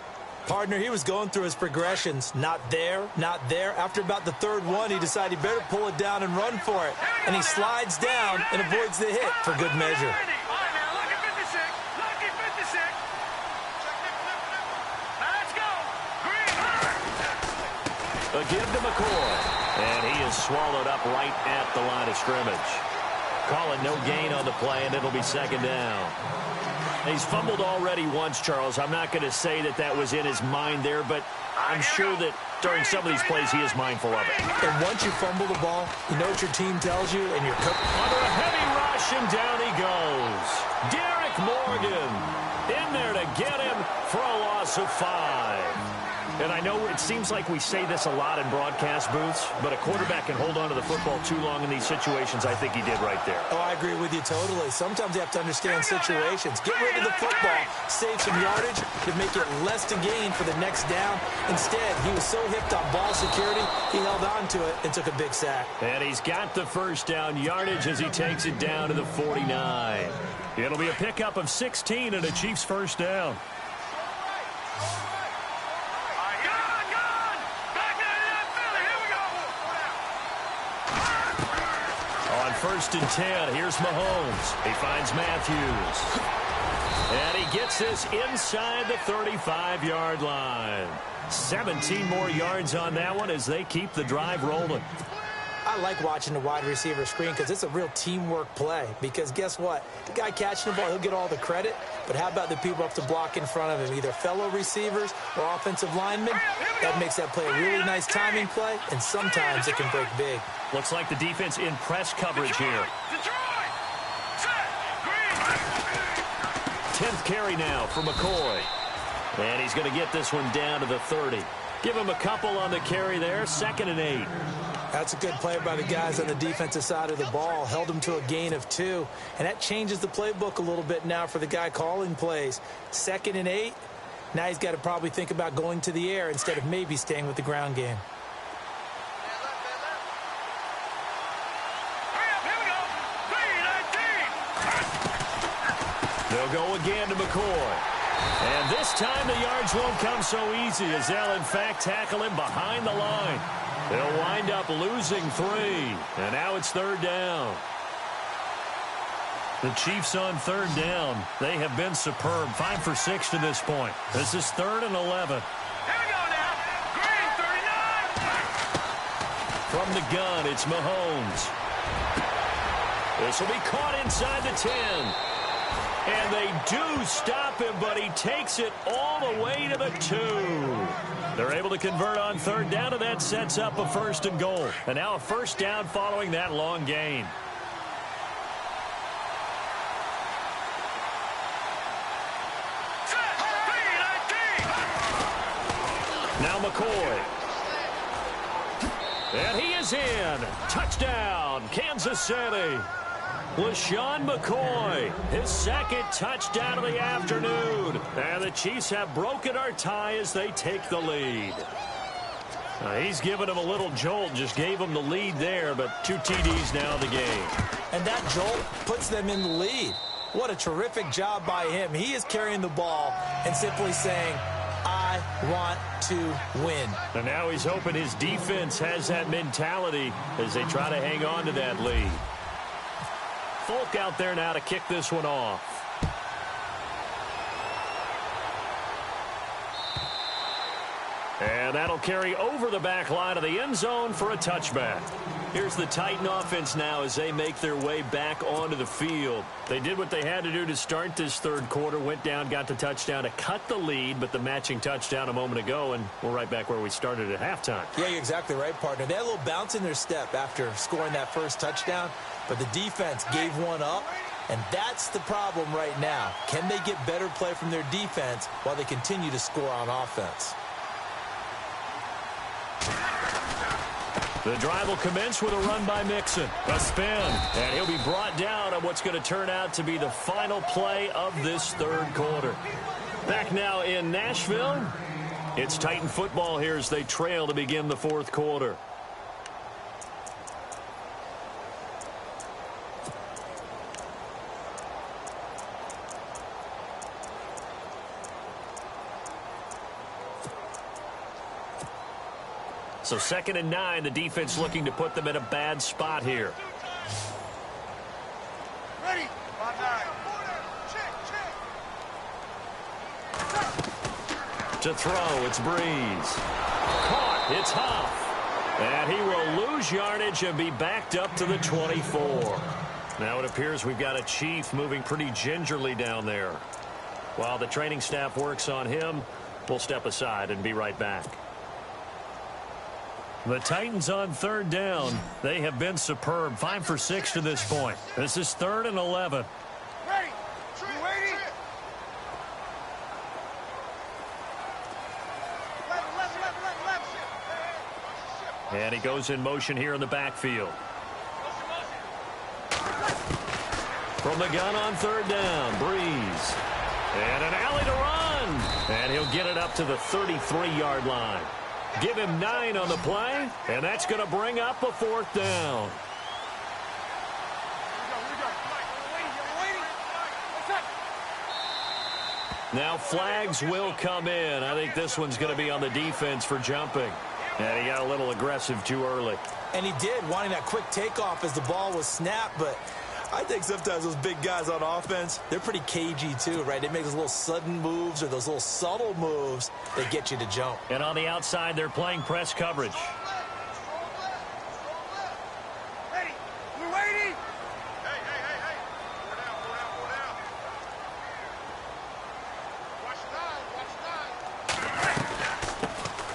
Partner, he was going through his progressions. Not there, not there. After about the third one, he decided he better pull it down and run for it. And he slides down and avoids the hit for good measure. All right, now, lucky 56. Lucky 56. Now, let's go. Green. A give to McCoy. And he is swallowed up right at the line of scrimmage. Call it no gain on the play, and it'll be second down. He's fumbled already once, Charles. I'm not going to say that that was in his mind there, but I'm sure that during some of these plays he is mindful of it. And once you fumble the ball, you know what your team tells you, and you're under a heavy rush, and down he goes. Derek Morgan in there to get him for a loss of 5. And I know it seems like we say this a lot in broadcast booths, but a quarterback can hold on to the football too long in these situations. I think he did right there. Oh, I agree with you totally. Sometimes you have to understand situations. Get rid of the football, save some yardage to make it less to gain for the next down. Instead, he was so hipped on ball security, he held on to it and took a big sack. And he's got the first down yardage as he takes it down to the 49. It'll be a pickup of 16 and a Chiefs first down. First and 10. Here's Mahomes. He finds Matthews. And he gets this inside the 35-yard line. 17 more yards on that one as they keep the drive rolling. I like watching the wide receiver screen because it's a real teamwork play. Because guess what? The guy catching the ball, he'll get all the credit. But how about the people up to block in front of him? Either fellow receivers or offensive linemen. That makes that play a really nice timing play. And sometimes it can break big. Looks like the defense in press coverage here. 10th carry now for McCoy. And he's going to get this one down to the 30. Give him a couple on the carry there. 2nd and 8. That's a good play by the guys on the defensive side of the ball. Held him to a gain of 2. And that changes the playbook a little bit now for the guy calling plays. 2nd and 8. Now he's got to probably think about going to the air instead of maybe staying with the ground game. They'll go again to McCoy. And this time the yards won't come so easy as they'll in fact tackle him behind the line. They'll wind up losing 3. And now it's 3rd down. The Chiefs on 3rd down. They have been superb. 5 for 6 to this point. This is 3rd and 11. Here we go now. Green 39. From the gun, it's Mahomes. This will be caught inside the 10. And they do stop him, but he takes it all the way to the 2. They're able to convert on 3rd down, and that sets up a 1st and goal. And now a 1st down following that long gain. Now McCoy. And he is in. Touchdown, Kansas City. LaShawn McCoy, his 2nd touchdown of the afternoon. And the Chiefs have broken our tie as they take the lead. He's given him a little jolt, just gave him the lead there, but 2 TDs now in the game. And that jolt puts them in the lead. What a terrific job by him. He is carrying the ball and simply saying, I want to win. And now he's hoping his defense has that mentality as they try to hang on to that lead. Folk out there now to kick this one off. And that'll carry over the back line of the end zone for a touchback. Here's the Titan offense now as they make their way back onto the field. They did what they had to do to start this 3rd quarter, went down, got the touchdown to cut the lead, but the matching touchdown a moment ago, and we're right back where we started at halftime. Yeah, you're exactly right, partner. They had a little bounce in their step after scoring that first touchdown, but the defense gave one up, and that's the problem right now. Can they get better play from their defense while they continue to score on offense? The drive will commence with a run by Mixon. A spin. And he'll be brought down on what's going to turn out to be the final play of this 3rd quarter. Back now in Nashville. It's Titan football here as they trail to begin the 4th quarter. So 2nd and 9, the defense looking to put them in a bad spot here. Ready. 5-9. To throw, it's Breeze. Caught, it's Huff. And he will lose yardage and be backed up to the 24. Now it appears we've got a Chief moving pretty gingerly down there. While the training staff works on him, we'll step aside and be right back. The Titans on 3rd down. They have been superb. 5 for 6 to this point. This is 3rd and 11. Ready. You waiting? And he goes in motion here in the backfield. From the gun on 3rd down, Breeze. And an alley to run. And he'll get it up to the 33-yard line. Give him 9 on the play, and that's going to bring up a 4th down. Now flags will come in. I think this one's going to be on the defense for jumping. And he got a little aggressive too early. And he did, wanting that quick takeoff as the ball was snapped. But I think sometimes those big guys on offense, they're pretty cagey too, right? They make those little sudden moves or those little subtle moves that get you to jump. And on the outside, they're playing press coverage. Ready. We're waiting.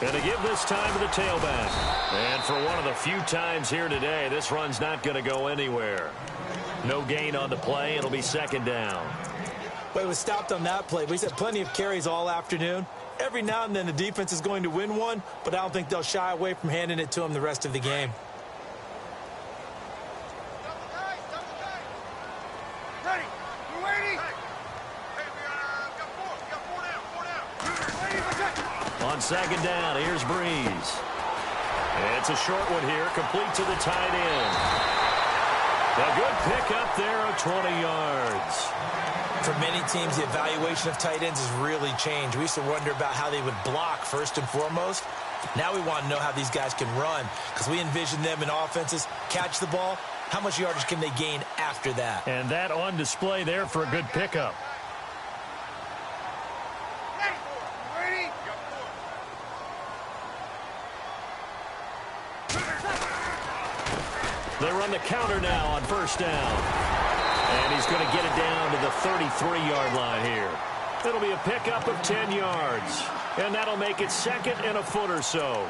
Going to give this time to the tailback. And for one of the few times here today, this run's not going to go anywhere. No gain on the play. It'll be 2nd down. But it was stopped on that play. But he's had plenty of carries all afternoon. Every now and then the defense is going to win one, but I don't think they'll shy away from handing it to him the rest of the game. Ready. We're waiting. On 2nd down, here's Breeze. It's a short one here, complete to the tight end. A good pickup there of 20 yards. For many teams, the evaluation of tight ends has really changed. We used to wonder about how they would block first and foremost. Now we want to know how these guys can run, because we envision them in offenses catch the ball. How much yardage can they gain after that? And that on display there for a good pickup. They run the counter now on 1st down. And he's going to get it down to the 33-yard line here. It'll be a pickup of 10 yards. And that'll make it 2nd and a foot or so.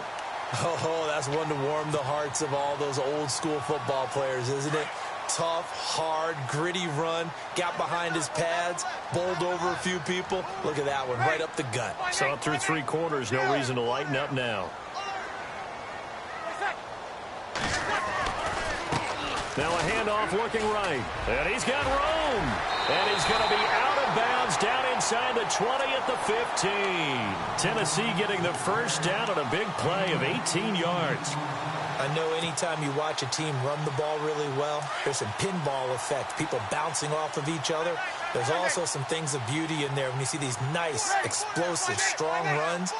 Oh, that's one to warm the hearts of all those old-school football players, isn't it? Tough, hard, gritty run. Got behind his pads, bowled over a few people. Look at that one, right up the gut. So up through 3 quarters, no reason to lighten up now. Now a handoff looking right. And he's got room. And he's going to be out of bounds down inside the 20 at the 15. Tennessee getting the 1st down on a big play of 18 yards. I know anytime you watch a team run the ball really well, there's some pinball effect, people bouncing off of each other. There's also some things of beauty in there when you see these nice, explosive, strong runs.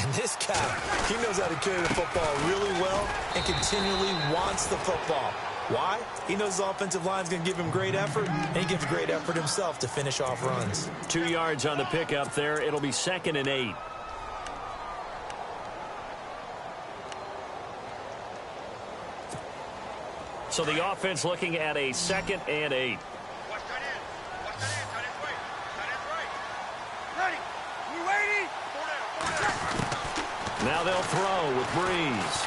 And this guy, he knows how to carry the football really well and continually wants the football. Why? He knows his offensive line is going to give him great effort, and he gives great effort himself to finish off runs. 2 yards on the pickup there. It'll be 2nd and 8. So the offense looking at a 2nd and 8. Now they'll throw with Breeze.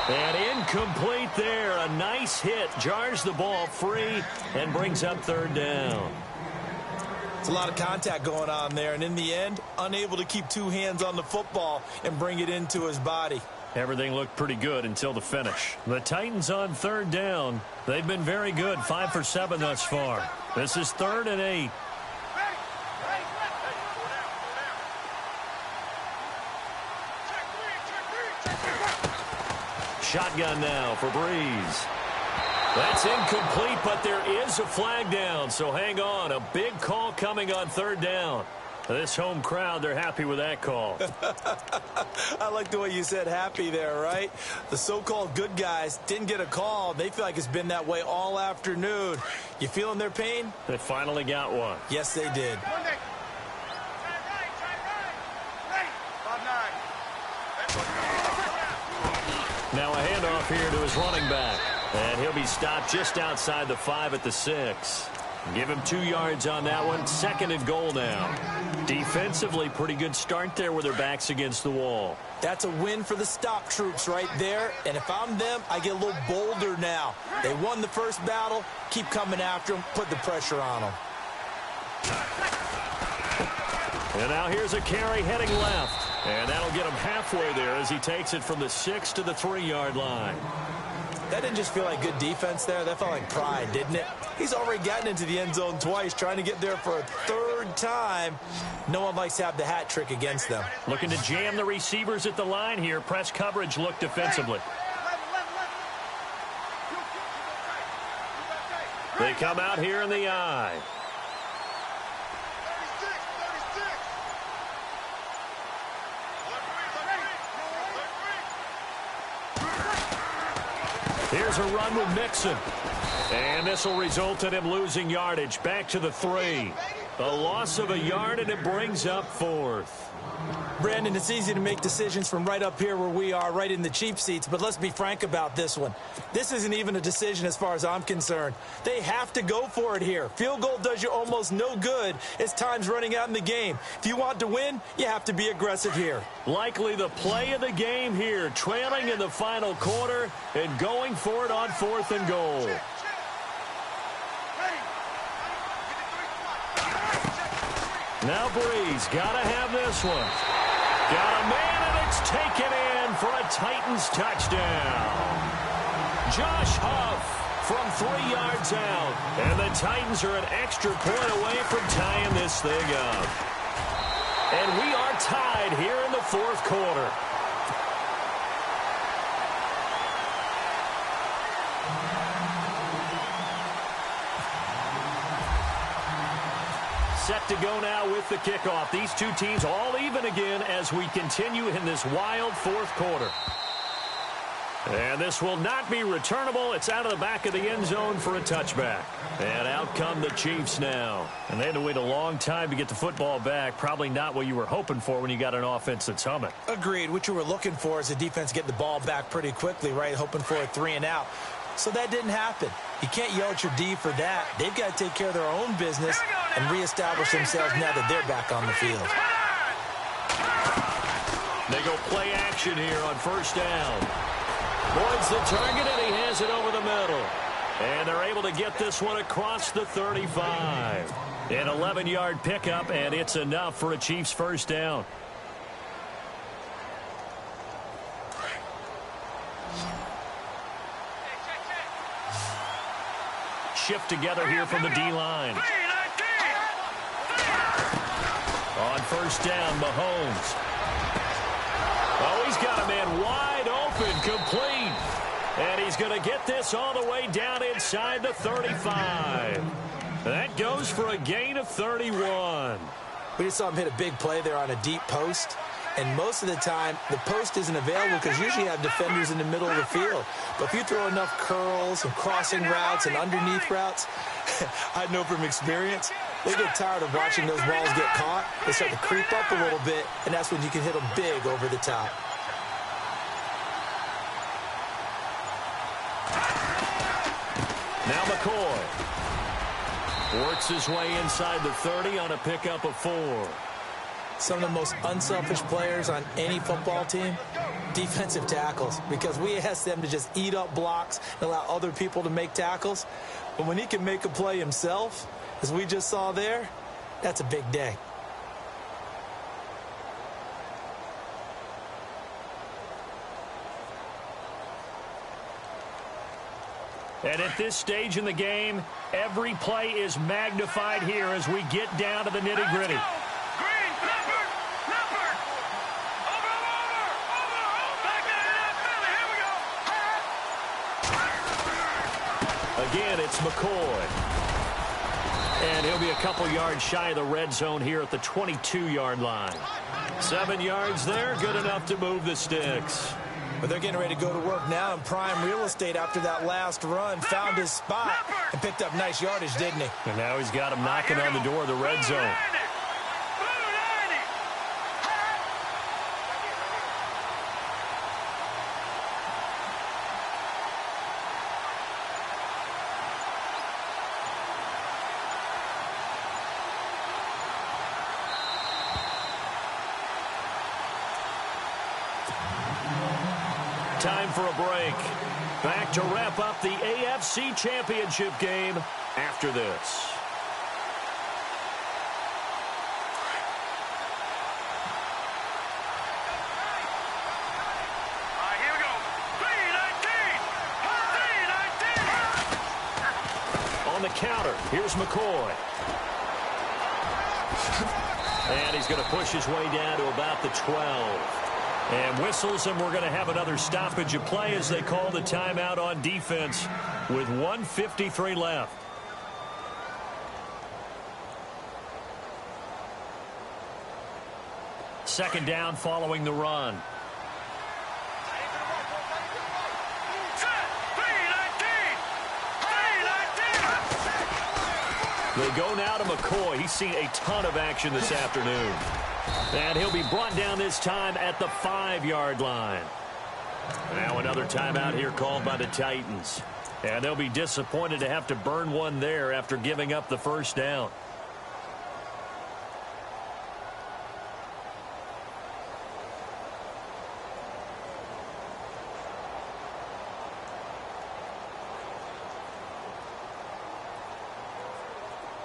And incomplete there. A nice hit. Jars the ball free and brings up 3rd down. It's a lot of contact going on there. And in the end, unable to keep 2 hands on the football and bring it into his body. Everything looked pretty good until the finish. The Titans on 3rd down. They've been very good. 5 for 7 thus far. This is 3rd and 8. Shotgun now for Breeze. That's incomplete, but there is a flag down, so hang on. A big call coming on 3rd down. This home crowd, they're happy with that call. I like the way you said happy there, right? The so-called good guys didn't get a call. They feel like it's been that way all afternoon. You feeling their pain? They finally got one. Yes, they did. Now a handoff here to his running back. And he'll be stopped just outside the 5 at the 6. Give him 2 yards on that one. 2nd and goal now. Defensively, pretty good start there with their backs against the wall. That's a win for the stop troops right there. And if I'm them, I get a little bolder now. They won the first battle. Keep coming after them. Put the pressure on them. And now here's a carry heading left. And that'll get him halfway there as he takes it from the 6 to the 3-yard line. That didn't just feel like good defense there. That felt like pride, didn't it? He's already gotten into the end zone twice, trying to get there for a 3rd time. No one likes to have the hat trick against them. Looking to jam the receivers at the line here. Press coverage look defensively. They come out here in the eye. Here's a run with Mixon. And this will result in him losing yardage. Back to the 3. A loss of a yard, and it brings up 4th. Brandon, it's easy to make decisions from right up here where we are, right in the cheap seats, but let's be frank about this one. This isn't even a decision as far as I'm concerned. They have to go for it here. Field goal does you almost no good as time's running out in the game. If you want to win, you have to be aggressive here. Likely the play of the game here, trailing in the final quarter and going for it on 4th and goal. Now Breeze, gotta have this one. Got a man, and it's taken in for a Titans touchdown. Josh Huff from 3 yards out. And the Titans are an extra point away from tying this thing up. And we are tied here in the 4th quarter. Set to go now with the kickoff. These two teams all even again as we continue in this wild 4th quarter. And this will not be returnable. It's out of the back of the end zone for a touchback. And out come the Chiefs now. And they had to wait a long time to get the football back. Probably not what you were hoping for when you got an offense that's humming. Agreed. What you were looking for is the defense get the ball back pretty quickly, right? Hoping for a 3 and out. So that didn't happen. You can't yell at your D for that. They've got to take care of their own business and reestablish themselves now that they're back on the field. They go play action here on 1st down. Boyd's the target, and he has it over the middle. And they're able to get this one across the 35. An 11-yard pickup, and it's enough for a Chiefs 1st down. Shift together here from the D-line. On 1st down, Mahomes. Oh, he's got a man wide open, complete. And he's going to get this all the way down inside the 35. That goes for a gain of 31. We just saw him hit a big play there on a deep post. And most of the time, the post isn't available because usually you have defenders in the middle of the field. But if you throw enough curls and crossing routes and underneath routes, I know from experience, they get tired of watching those balls get caught. They start to creep up a little bit, and that's when you can hit them big over the top. Now McCoy works his way inside the 30 on a pickup of 4. Some of the most unselfish players on any football team, defensive tackles, because we ask them to just eat up blocks and allow other people to make tackles. But when he can make a play himself, as we just saw there, that's a big day. And at this stage in the game, every play is magnified here as we get down to the nitty-gritty. Again, it's McCoy. And he'll be a couple yards shy of the red zone here at the 22-yard line. 7 yards there, good enough to move the sticks. But they're getting ready to go to work now in prime real estate after that last run. Found his spot and picked up nice yardage, didn't he? And now he's got him knocking on the door of the red zone. Time for a break. Back to wrap up the AFC Championship game after this. All right, here we go. 3-19. 3-19. On the counter, here's McCoy. And he's going to push his way down to about the 12. And whistles, and we're going to have another stoppage of play as they call the timeout on defense with 1:53 left. Second down following the run. They go now to McCoy. He's seen a ton of action this afternoon. And he'll be brought down this time at the 5-yard line. Now another timeout here called by the Titans. And they'll be disappointed to have to burn one there after giving up the first down.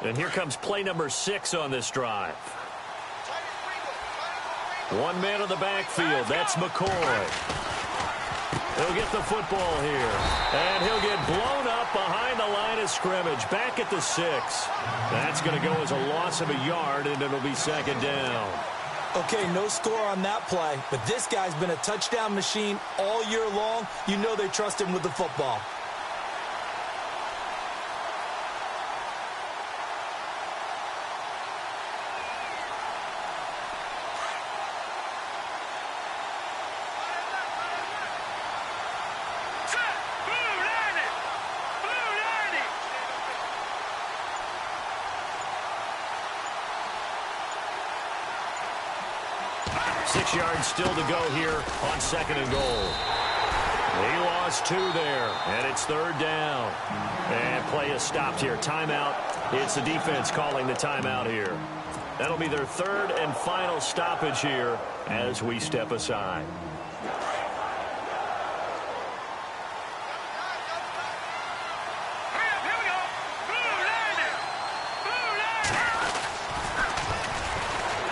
And here comes play number 6 on this drive. One man in the backfield. That's McCoy. He'll get the football here. And he'll get blown up behind the line of scrimmage. Back at the 6. That's going to go as a loss of a yard, and it'll be second down. Okay, no score on that play, but this guy's been a touchdown machine all year long. You know they trust him with the football. Still to go here on second and goal. He lost 2 there, and it's third down. And play is stopped here. Timeout. It's the defense calling the timeout here. That'll be their third and final stoppage here as we step aside.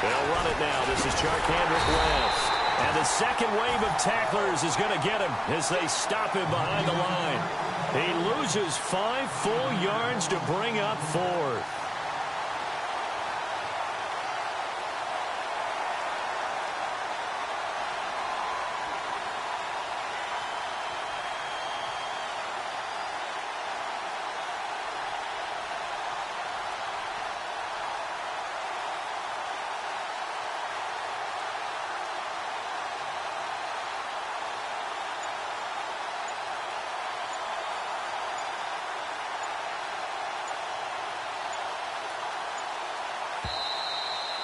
They'll run it now. This is Charkandrick West. And the second wave of tacklers is going to get him as they stop him behind the line. He loses 5 full yards to bring up 4.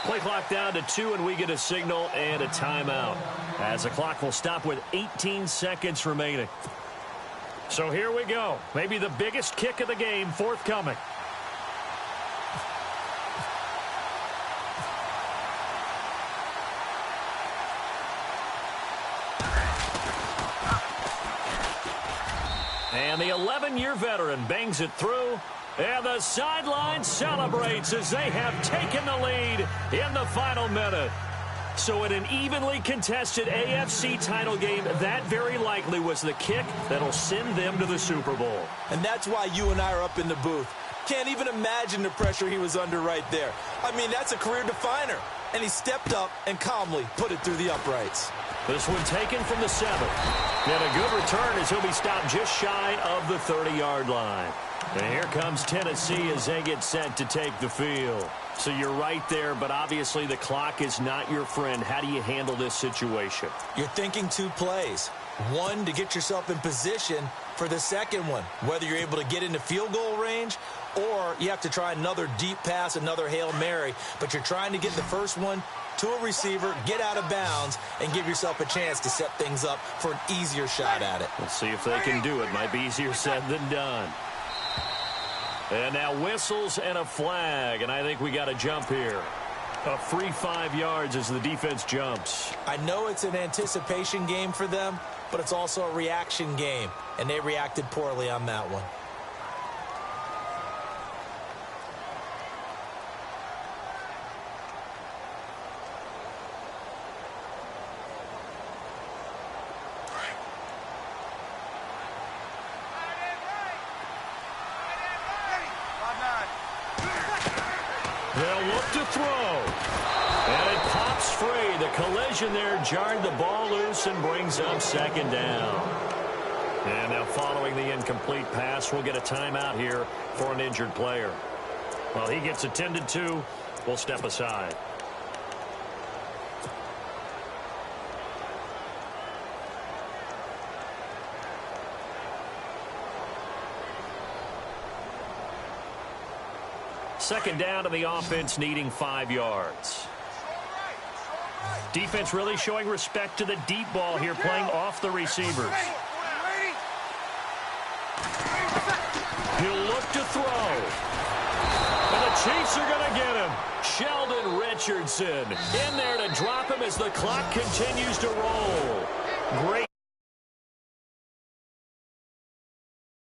Play clock down to 2, and we get a signal and a timeout as the clock will stop with 18 seconds remaining. So here we go. Maybe the biggest kick of the game forthcoming. And the 11-year veteran bangs it through. And the sideline celebrates as they have taken the lead in the final minute. So in an evenly contested AFC title game, that very likely was the kick that'll send them to the Super Bowl. And that's why you and I are up in the booth. Can't even imagine the pressure he was under right there. I mean, that's a career definer. And he stepped up and calmly put it through the uprights. This one taken from the 7. And a good return as he'll be stopped just shy of the 30-yard line. And here comes Tennessee as they get set to take the field. So you're right there, but obviously the clock is not your friend. How do you handle this situation? You're thinking 2 plays. One, to get yourself in position for the second one, whether you're able to get into field goal range or you have to try another deep pass, another Hail Mary, but you're trying to get the first one to a receiver, get out of bounds, and give yourself a chance to set things up for an easier shot at it. We'll see if they can do it. Might be easier said than done. And now whistles and a flag, and I think we got a jump here. A free 5 yards as the defense jumps. I know it's an anticipation game for them, but it's also a reaction game, and they reacted poorly on that one. They'll look to throw. And it pops free. The collision there jarred the ball loose and brings up second down. And now following the incomplete pass, we'll get a timeout here for an injured player. While he gets attended to, we'll step aside. Second down to the offense, needing 5 yards. Defense really showing respect to the deep ball here, playing off the receivers. He'll look to throw. And the Chiefs are going to get him. Sheldon Richardson in there to drop him as the clock continues to roll. Great.